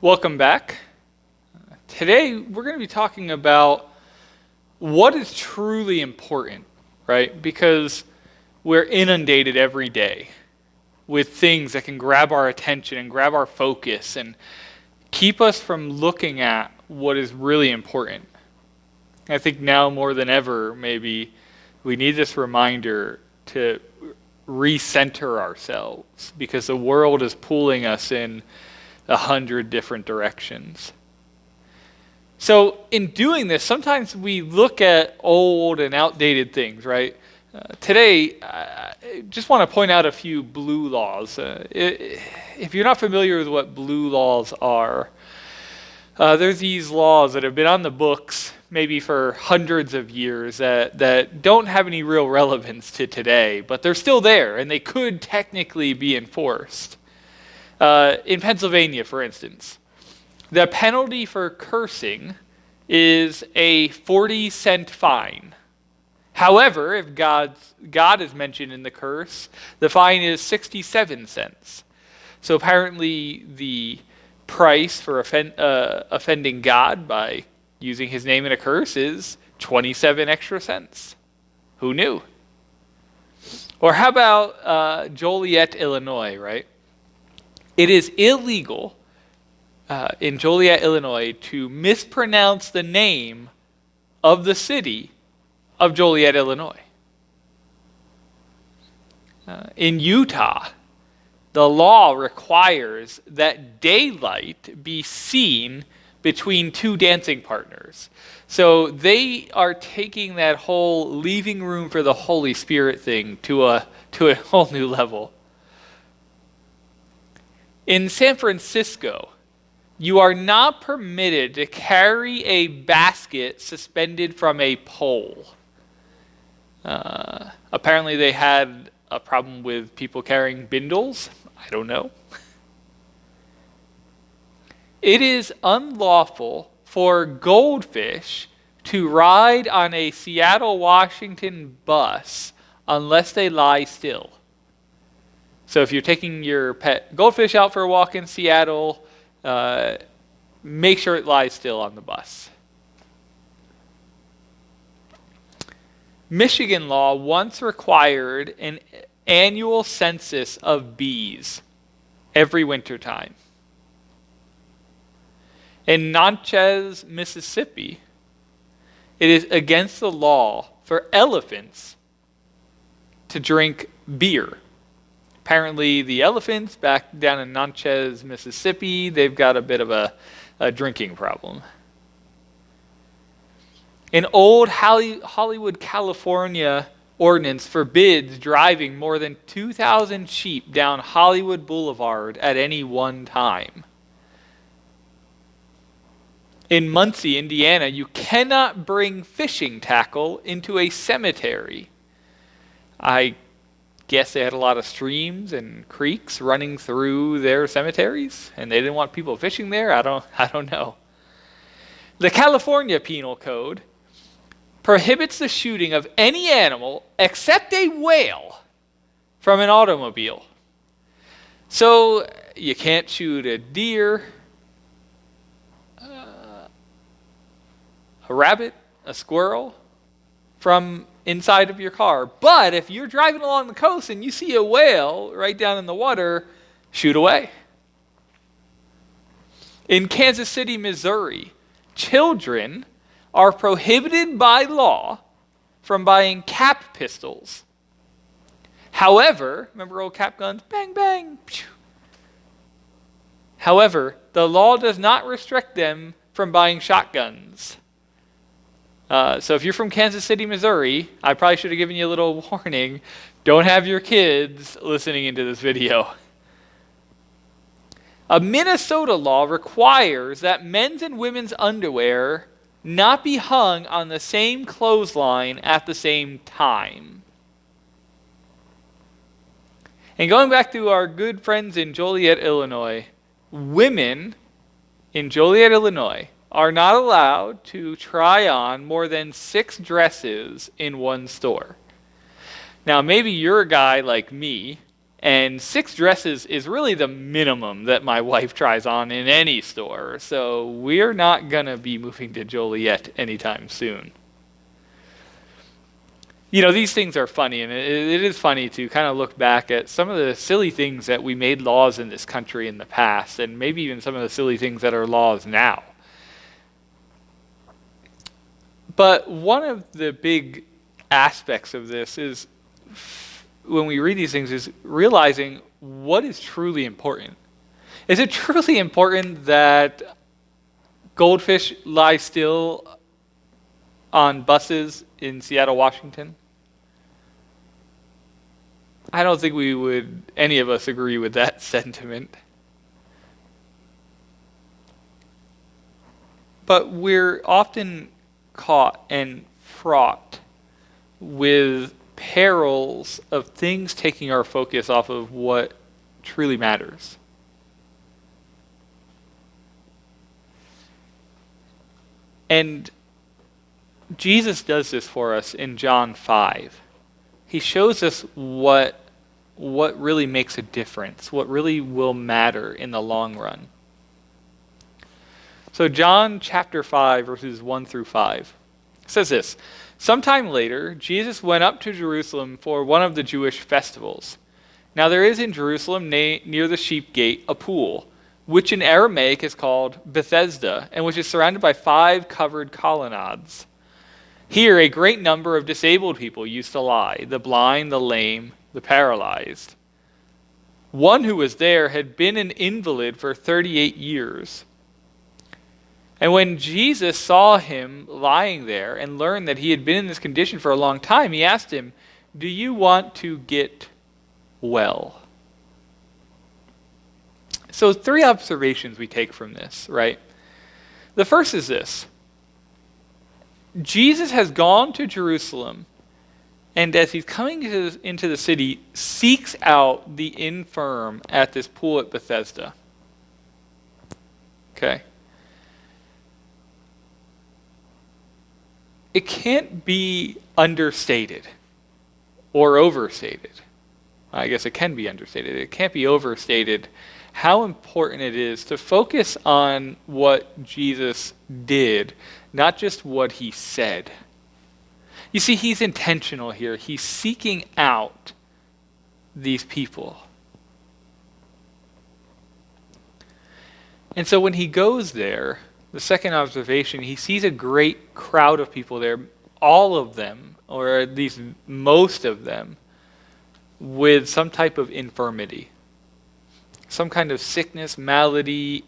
Welcome back. Today we're going to be talking about what is truly important, right? Because we're inundated every day with things that can grab our attention and grab our focus and keep us from looking at what is really important. I think now more than ever, maybe we need this reminder to recenter ourselves because the world is pulling us in 100 different directions. So in doing this, sometimes we look at old and outdated things, right? Today, I just want to point out a few blue laws. If you're not familiar with what blue laws are, there's these laws that have been on the books maybe for hundreds of years that don't have any real relevance to today, but they're still there and they could technically be enforced. In Pennsylvania, for instance, the penalty for cursing is a 40-cent fine. However, if God is mentioned in the curse, the fine is 67 cents. So apparently the price for offending God by using his name in a curse is 27 extra cents. Who knew? Or how about Joliet, Illinois, right? It is illegal in Joliet, Illinois, to mispronounce the name of the city of Joliet, Illinois. In Utah, the law requires that daylight be seen between two dancing partners. So they are taking that whole leaving room for the Holy Spirit thing to a whole new level. In San Francisco, you are not permitted to carry a basket suspended from a pole. Apparently they had a problem with people carrying bindles. I don't know. It is unlawful for goldfish to ride on a Seattle, Washington bus unless they lie still. So if you're taking your pet goldfish out for a walk in Seattle, make sure it lies still on the bus. Michigan law once required an annual census of bees every wintertime. In Natchez, Mississippi, it is against the law for elephants to drink beer. Apparently the elephants back down in Natchez, Mississippi, they've got a bit of a drinking problem. An old Hollywood, California ordinance forbids driving more than 2,000 sheep down Hollywood Boulevard at any one time. In Muncie, Indiana, you cannot bring fishing tackle into a cemetery. I guess they had a lot of streams and creeks running through their cemeteries, and they didn't want people fishing there. I don't know. The California Penal Code prohibits the shooting of any animal except a whale from an automobile. So you can't shoot a deer, a rabbit, a squirrel from inside of your car. But if you're driving along the coast and you see a whale right down in the water, shoot away. In Kansas City, Missouri, children are prohibited by law from buying cap pistols. However, remember old cap guns? Bang, bang. Pew. However, the law does not restrict them from buying shotguns. So if you're from Kansas City, Missouri, I probably should have given you a little warning. Don't have your kids listening into this video. A Minnesota law requires that men's and women's underwear not be hung on the same clothesline at the same time. And going back to our good friends in Joliet, Illinois, women in Joliet, Illinois are not allowed to try on more than 6 dresses in one store. Now, maybe you're a guy like me, And 6 dresses is really the minimum that my wife tries on in any store. So we're not going to be moving to Joliet anytime soon. These things are funny, and it is funny to kind of look back at some of the silly things that we made laws in this country in the past, and maybe even some of the silly things that are laws now. But one of the big aspects of this is, when we read these things, is realizing what is truly important. Is it truly important that goldfish lie still on buses in Seattle, Washington? I don't think any of us agree with that sentiment. But we're often caught and fraught with perils of things taking our focus off of what truly matters. And Jesus does this for us in John 5. He shows us what really makes a difference, what really will matter in the long run. So John chapter 5, verses 1 through 5, says this: Sometime later, Jesus went up to Jerusalem for one of the Jewish festivals. Now there is in Jerusalem near the sheep gate a pool, which in Aramaic is called Bethesda, and which is surrounded by 5 covered colonnades. Here a great number of disabled people used to lie: the blind, the lame, the paralyzed. One who was there had been an invalid for 38 years. And when Jesus saw him lying there and learned that he had been in this condition for a long time, he asked him, "Do you want to get well?" So 3 observations we take from this, right? The first is this: Jesus has gone to Jerusalem, and as he's coming into the city, seeks out the infirm at this pool at Bethesda. Okay? It can't be understated or overstated. I guess it can be understated. It can't be overstated how important it is to focus on what Jesus did, not just what he said. You see, he's intentional here. He's seeking out these people. And so when he goes there, the second observation, he sees a great crowd of people there, all of them, or at least most of them, with some type of infirmity, some kind of sickness, malady,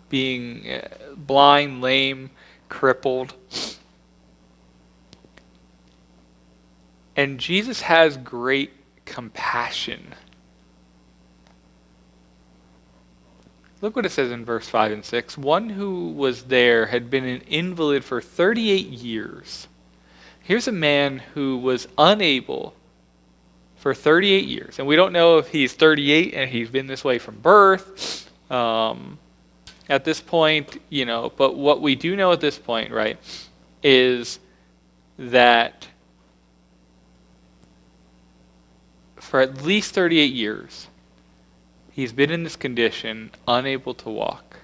being blind, lame, crippled. And Jesus has great compassion. Look what it says in verse 5 and 6. One who was there had been an invalid for 38 years. Here's a man who was unable for 38 years. And we don't know if he's 38 and he's been this way from birth. At this point, but what we do know at this point, right, is that for at least 38 years, he's been in this condition, unable to walk.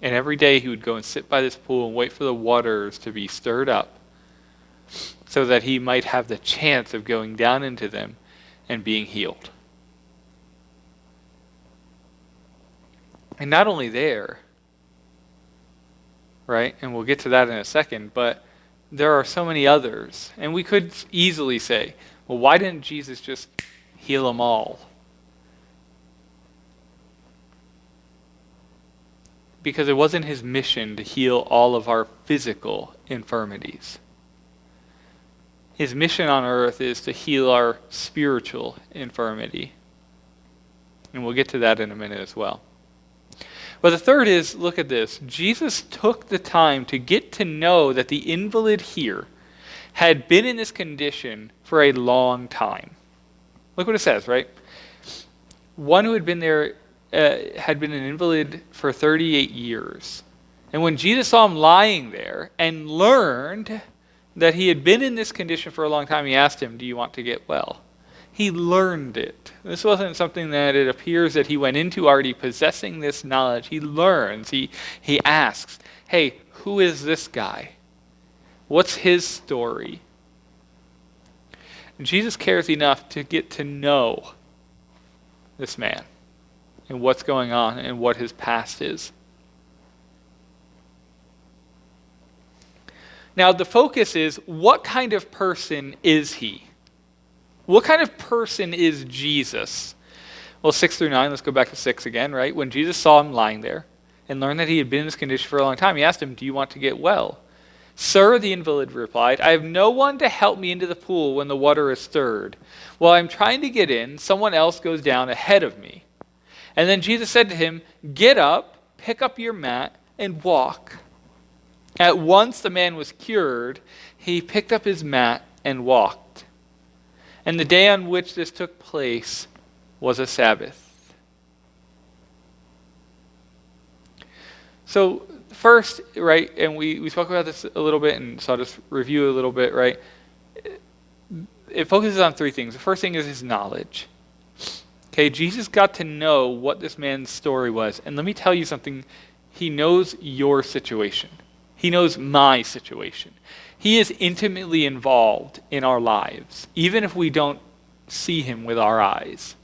And every day he would go and sit by this pool and wait for the waters to be stirred up so that he might have the chance of going down into them and being healed. And not only there, right? And we'll get to that in a second, but there are so many others. And we could easily say, well, why didn't Jesus just heal them all? Because it wasn't his mission to heal all of our physical infirmities. His mission on earth is to heal our spiritual infirmity. And we'll get to that in a minute as well. But the third is, look at this. Jesus took the time to get to know that the invalid here had been in this condition for a long time. Look what it says, right? One who had been there had been an invalid for 38 years. And when Jesus saw him lying there and learned that he had been in this condition for a long time, he asked him, "Do you want to get well?" He learned it. This wasn't something that it appears that he went into already possessing this knowledge. He learns. He asks, "Hey, who is this guy? What's his story?" And Jesus cares enough to get to know this man and what's going on and what his past is. Now, the focus is, what kind of person is he? What kind of person is Jesus? Well, 6 through 9, let's go back to 6 again, right? When Jesus saw him lying there and learned that he had been in this condition for a long time, he asked him, "Do you want to get well?" "Sir," the invalid replied, "I have no one to help me into the pool when the water is stirred. While I'm trying to get in, someone else goes down ahead of me." And then Jesus said to him, "Get up, pick up your mat, and walk." At once the man was cured. He picked up his mat and walked. And the day on which this took place was a Sabbath. So first, right, and we spoke about this a little bit, and so I'll just review a little bit, right? It focuses on three things. The first thing is his knowledge. Okay, Jesus got to know what this man's story was. And let me tell you something. He knows your situation. He knows my situation. He is intimately involved in our lives, even if we don't see him with our eyes.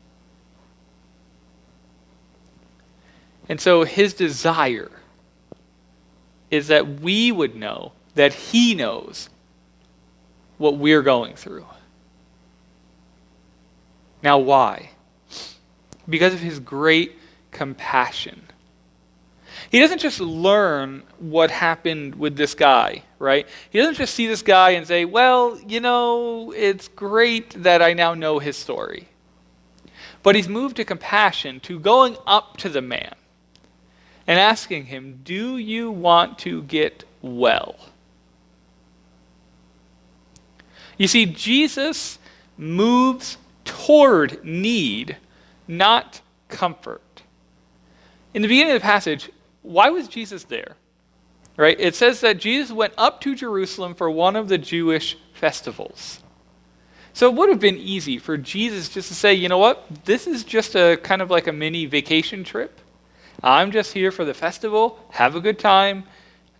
And so his desire is that we would know that he knows what we're going through. Now, why? Because of his great compassion. He doesn't just learn what happened with this guy, right? He doesn't just see this guy and say, "Well, it's great that I now know his story." But he's moved to compassion, to going up to the man and asking him, "Do you want to get well?" You see, Jesus moves toward need, not comfort. In the beginning of the passage, why was Jesus there? Right? It says that Jesus went up to Jerusalem for one of the Jewish festivals. So it would have been easy for Jesus just to say, "You know what? This is just a kind of like a mini vacation trip. I'm just here for the festival, have a good time,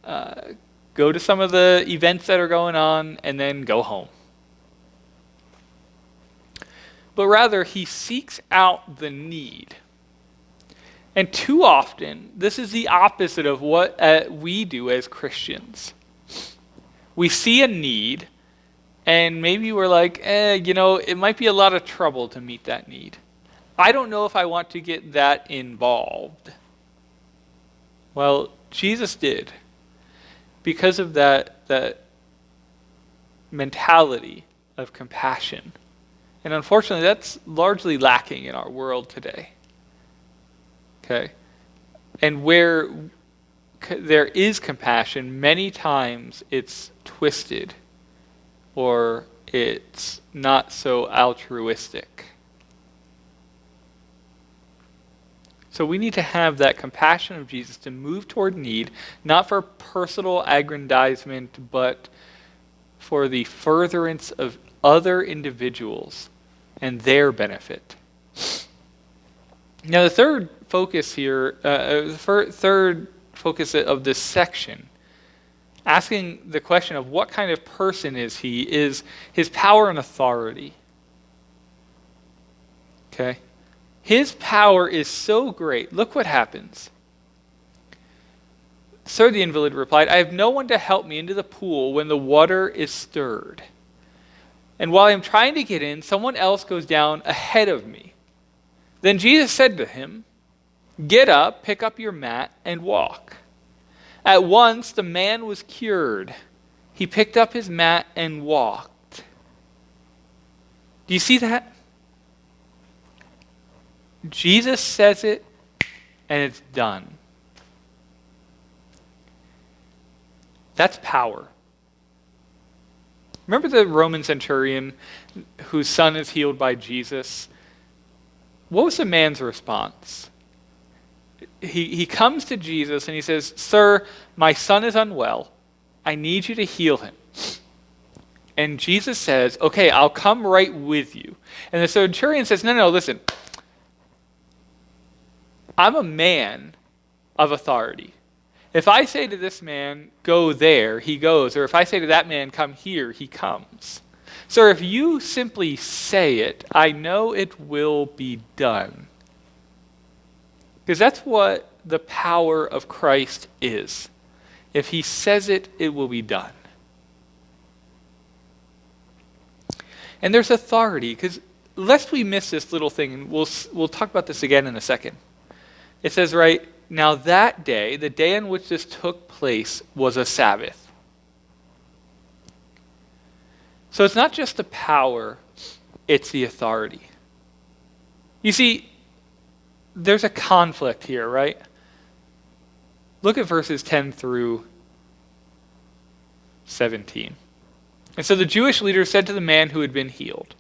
go to some of the events that are going on, and then go home." But rather, he seeks out the need. And too often, this is the opposite of what we do as Christians. We see a need, and maybe we're like, it might be a lot of trouble to meet that need. I don't know if I want to get that involved. Well, Jesus did. Because of that mentality of compassion. And unfortunately, that's largely lacking in our world today. Okay? And where there is compassion, many times it's twisted or it's not so altruistic. So we need to have that compassion of Jesus to move toward need, not for personal aggrandizement, but for the furtherance of other individuals and their benefit. Now, the third focus here, third focus of this section, asking the question of what kind of person is he, is his power and authority. Okay? His power is so great. Look what happens. "Sir," the invalid replied, "I have no one to help me into the pool when the water is stirred. And while I am trying to get in, someone else goes down ahead of me." Then Jesus said to him, "Get up, pick up your mat, and walk." At once the man was cured. He picked up his mat and walked. Do you see that? Jesus says it, and it's done. That's power. Remember the Roman centurion whose son is healed by Jesus? What was the man's response? He comes to Jesus and he says, "Sir, my son is unwell. I need you to heal him." And Jesus says, okay, I'll come right with you. And the centurion says, no, listen. I'm a man of authority. If I say to this man, go there, he goes. Or if I say to that man, come here, he comes. Sir, if you simply say it, I know it will be done. Because that's what the power of Christ is. If he says it, it will be done. And there's authority, because lest we miss this little thing, and we'll talk about this again in a second. It says, right, now that day, the day on which this took place, was a Sabbath. So it's not just the power, it's the authority. You see, there's a conflict here, right? Look at verses 10 through 17. And so the Jewish leader said to the man who had been healed,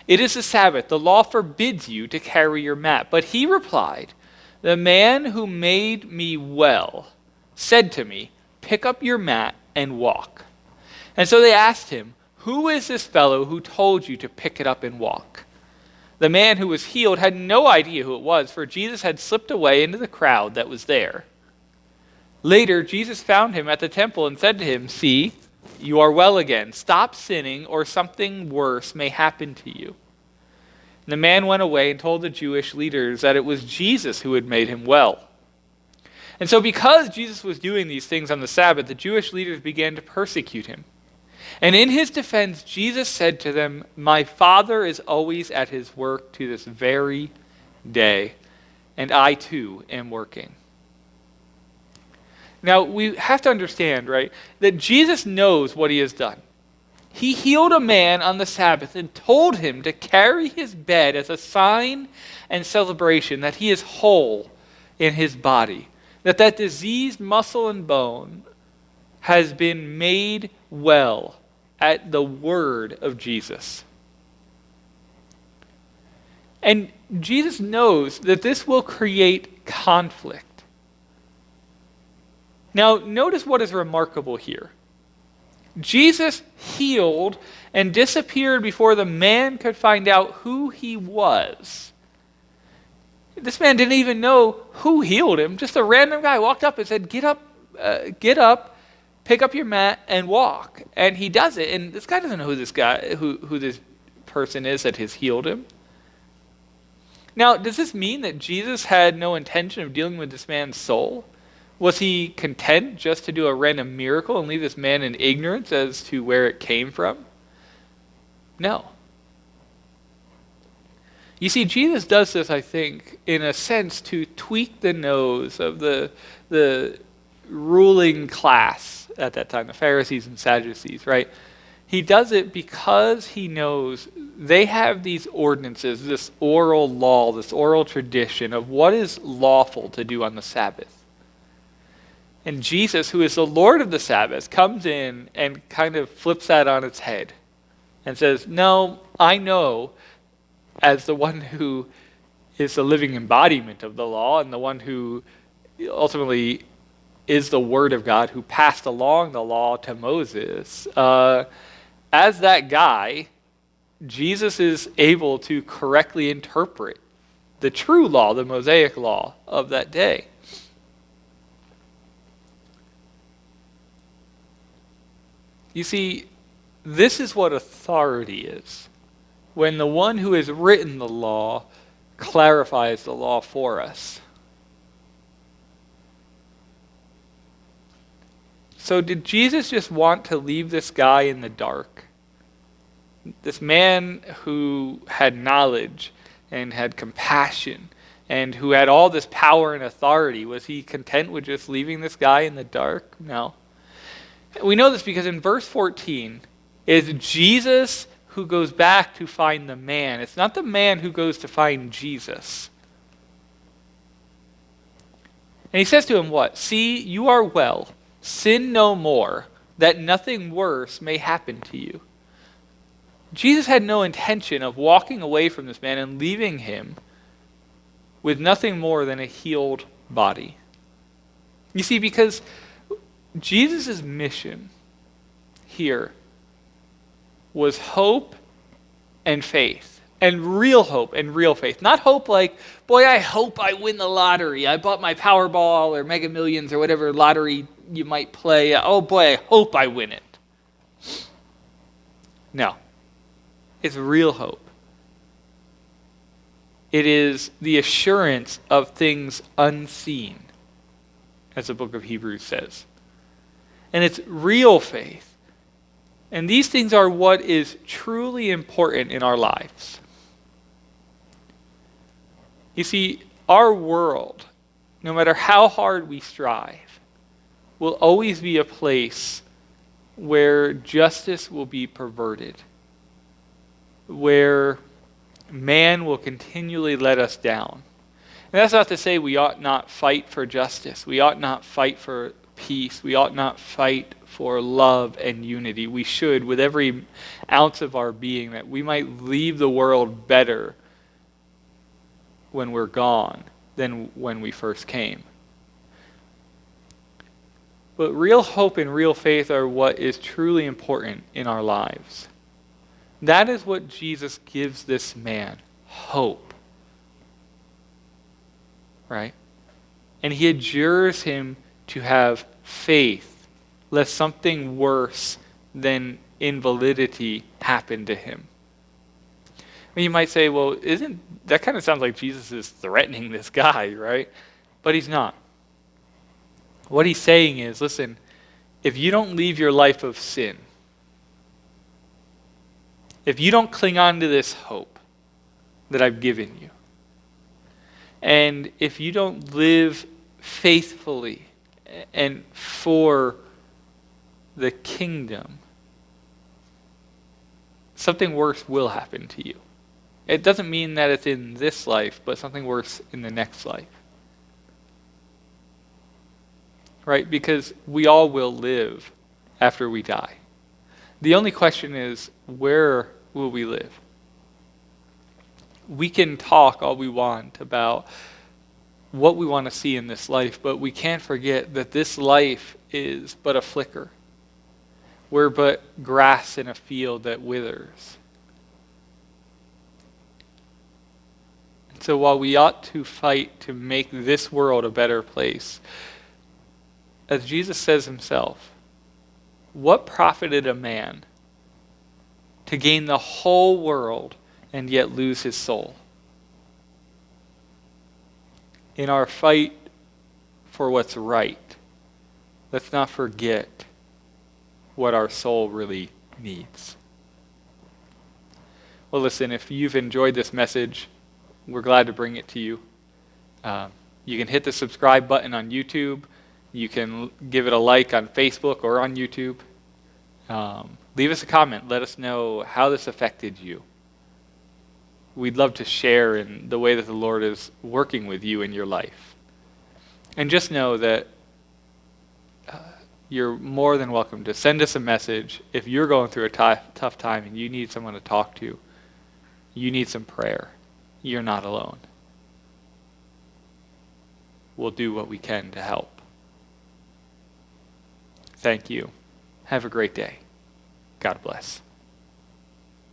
"It is the Sabbath. The law forbids you to carry your mat." But he replied, "The man who made me well said to me, 'Pick up your mat and walk.'" And so they asked him, "Who is this fellow who told you to pick it up and walk?" The man who was healed had no idea who it was, for Jesus had slipped away into the crowd that was there. Later, Jesus found him at the temple and said to him, "See, you are well again. Stop sinning, or something worse may happen to you." And the man went away and told the Jewish leaders that it was Jesus who had made him well. And so because Jesus was doing these things on the Sabbath, the Jewish leaders began to persecute him. And in his defense, Jesus said to them, "My Father is always at his work to this very day, and I too am working." Now, we have to understand, right, that Jesus knows what he has done. He healed a man on the Sabbath and told him to carry his bed as a sign and celebration that he is whole in his body, that diseased muscle and bone has been made well at the word of Jesus. And Jesus knows that this will create conflict. Now, notice what is remarkable here. Jesus healed and disappeared before the man could find out who he was. This man didn't even know who healed him. Just a random guy walked up and said, get up, pick up your mat, and walk. And he does it. And this guy doesn't know who this person is that has healed him. Now, does this mean that Jesus had no intention of dealing with this man's soul? Was he content just to do a random miracle and leave this man in ignorance as to where it came from? No. You see, Jesus does this, I think, in a sense to tweak the nose of the ruling class at that time, the Pharisees and Sadducees, right? He does it because he knows they have these ordinances, this oral law, this oral tradition of what is lawful to do on the Sabbath. And Jesus, who is the Lord of the Sabbath, comes in and kind of flips that on its head and says, "No, I know, as the one who is the living embodiment of the law and the one who ultimately is the Word of God who passed along the law to Moses, as that guy, Jesus is able to correctly interpret the true law, the Mosaic law of that day." You see, this is what authority is. When the one who has written the law clarifies the law for us. So did Jesus just want to leave this guy in the dark? This man who had knowledge and had compassion and who had all this power and authority, was he content with just leaving this guy in the dark? No. We know this because in verse 14, it's Jesus who goes back to find the man. It's not the man who goes to find Jesus. And he says to him what? "See, you are well. Sin no more, that nothing worse may happen to you." Jesus had no intention of walking away from this man and leaving him with nothing more than a healed body. You see, because Jesus' mission here was hope and faith. And real hope and real faith. Not hope like, boy, I hope I win the lottery. I bought my Powerball or Mega Millions or whatever lottery you might play. Oh boy, I hope I win it. No. It's real hope. It is the assurance of things unseen, as the book of Hebrews says. And it's real faith. And these things are what is truly important in our lives. You see, our world, no matter how hard we strive, will always be a place where justice will be perverted, where man will continually let us down. And that's not to say we ought not fight for justice. We ought not fight for peace. We ought not fight for love and unity. We should, with every ounce of our being, that we might leave the world better when we're gone than when we first came. But real hope and real faith are what is truly important in our lives. That is what Jesus gives this man, hope. Right? And he adjures him to have faith, lest something worse than invalidity happen to him. I mean, you might say, well, isn't that kind of sounds like Jesus is threatening this guy, right? But he's not. What he's saying is, listen, if you don't leave your life of sin, if you don't cling on to this hope that I've given you, and if you don't live faithfully and for the kingdom, something worse will happen to you. It doesn't mean that it's in this life, but something worse in the next life. Right? Because we all will live after we die. The only question is, where will we live? We can talk all we want about what we want to see in this life, but we can't forget that this life is but a flicker. We're but grass in a field that withers. And so while we ought to fight to make this world a better place, as Jesus says himself, what profited a man to gain the whole world and yet lose his soul? In our fight for what's right, let's not forget what our soul really needs. Well, listen, if you've enjoyed this message, we're glad to bring it to you. You can hit the subscribe button on YouTube. You can give it a like on Facebook or on YouTube. Leave us a comment. Let us know how this affected you. We'd love to share in the way that the Lord is working with you in your life. And just know that you're more than welcome to send us a message if you're going through a tough time and you need someone to talk to. You need some prayer. You're not alone. We'll do what we can to help. Thank you. Have a great day. God bless.